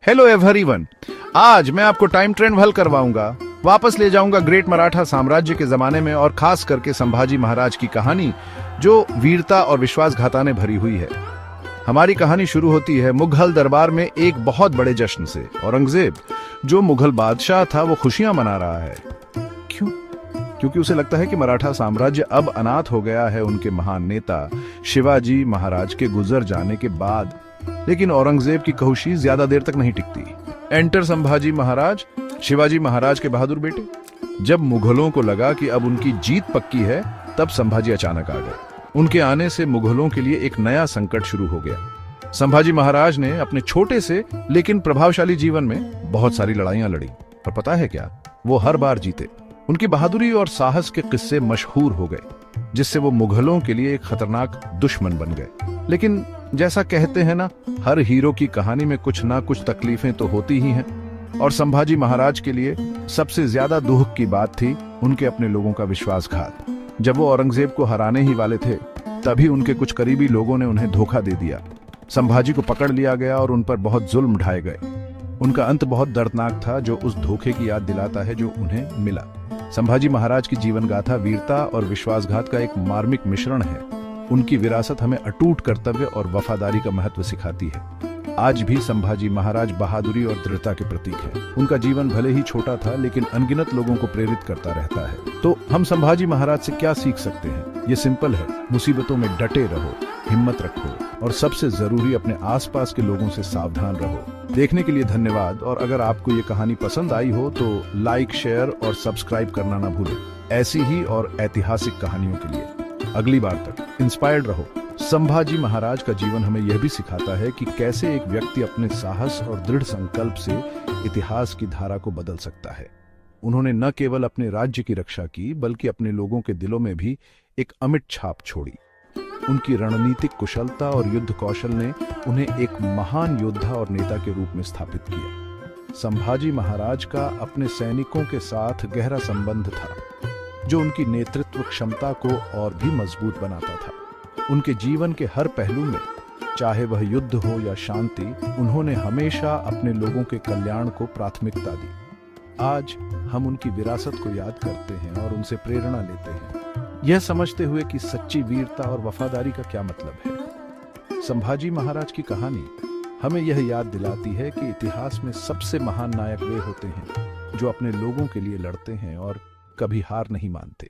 Hello everyone. आज मैं आपको टाइम ट्रेन हल करवाऊंगा, वापस ले जाऊंगा ग्रेट मराठा साम्राज्य के जमाने में और खास करके संभाजी महाराज की कहानी जो वीरता और विश्वासघाता ने भरी हुई है। हमारी कहानी शुरू होती है मुगल दरबार में एक बहुत बड़े जश्न से। औरंगजेब जो मुगल बादशाह था वो खुशियां मना रहा है। क्यों? क्योंकि उसे लगता है कि मराठा साम्राज्य अब अनाथ हो गया है उनके महान नेता शिवाजी महाराज के गुजर जाने के बाद। लेकिन औरंगजेब की खुशी ज्यादा देर तक नहीं टिकती। एंटर संभाजी महाराज, शिवाजी महाराज के बहादुर बेटे। जब मुगलों को लगा कि अब उनकी जीत पक्की है, तब संभाजी अचानक आ गए। उनके आने से मुगलों के लिए एक नया संकट शुरू हो गया। संभाजी महाराज ने अपने छोटे से लेकिन प्रभावशाली जीवन में बहुत सारी लड़ाइयां लड़ी, और पता है क्या, वो हर बार जीते। उनकी बहादुरी और साहस के किस्से मशहूर हो गए, जिससे वो मुगलों के लिए एक खतरनाक दुश्मन बन गए। लेकिन जैसा कहते हैं ना, हर हीरो की कहानी में कुछ ना कुछ तकलीफें तो होती ही हैं। और संभाजी महाराज के लिए सबसे ज्यादा दुख की बात थी उनके अपने लोगों का विश्वासघात। जब वो औरंगजेब को हराने ही वाले थे, तभी उनके कुछ करीबी लोगों ने उन्हें धोखा दे दिया। संभाजी को पकड़ लिया गया और उन पर बहुत जुल्म ढाए गए। उनका अंत बहुत दर्दनाक था, जो उस धोखे की याद दिलाता है जो उन्हें मिला। संभाजी महाराज की जीवन गाथा वीरता और विश्वासघात का एक मार्मिक मिश्रण है। उनकी विरासत हमें अटूट कर्तव्य और वफादारी का महत्व सिखाती है। आज भी संभाजी महाराज बहादुरी और दृढ़ता के प्रतीक हैं। उनका जीवन भले ही छोटा था, लेकिन अनगिनत लोगों को प्रेरित करता रहता है। तो हम संभाजी महाराज से क्या सीख सकते हैं? ये सिंपल है, मुसीबतों में डटे रहो, हिम्मत रखो और सबसे जरूरी अपने आसपास के लोगों से सावधान रहो। देखने के लिए धन्यवाद। और अगर आपको ये कहानी पसंद आई हो तो लाइक, शेयर और सब्सक्राइब करना ना भूलें, ऐसी ही और ऐतिहासिक कहानियों के लिए। अगली बार तक इंस्पायर्ड रहो। संभाजी महाराज का जीवन हमें यह भी सिखाता है कि कैसे एक व्यक्ति अपने साहस और दृढ़ संकल्प से इतिहास की धारा को बदल सकता है। उन्होंने न केवल अपने राज्य की रक्षा की, बल्कि अपने लोगों के दिलों में भी एक अमिट छाप छोड़ी। उनकी रणनीतिक कुशलता और युद्ध कौशल ने उन्हें एक महान योद्धा और नेता के रूप में स्थापित किया। संभाजी महाराज का अपने सैनिकों के साथ गहरा संबंध था, जो उनकी नेतृत्व क्षमता को और भी मजबूत बनाता था। उनके जीवन के हर पहलू में, चाहे वह युद्ध हो या शांति, उन्होंने हमेशा अपने लोगों के कल्याण को प्राथमिकता दी। आज हम उनकी विरासत को याद करते हैं और उनसे प्रेरणा लेते हैं, यह समझते हुए कि सच्ची वीरता और वफादारी का क्या मतलब है। संभाजी महाराज की कहानी हमें यह याद दिलाती है कि इतिहास में सबसे महान नायक वे होते हैं जो अपने लोगों के लिए लड़ते हैं और कभी हार नहीं मानते।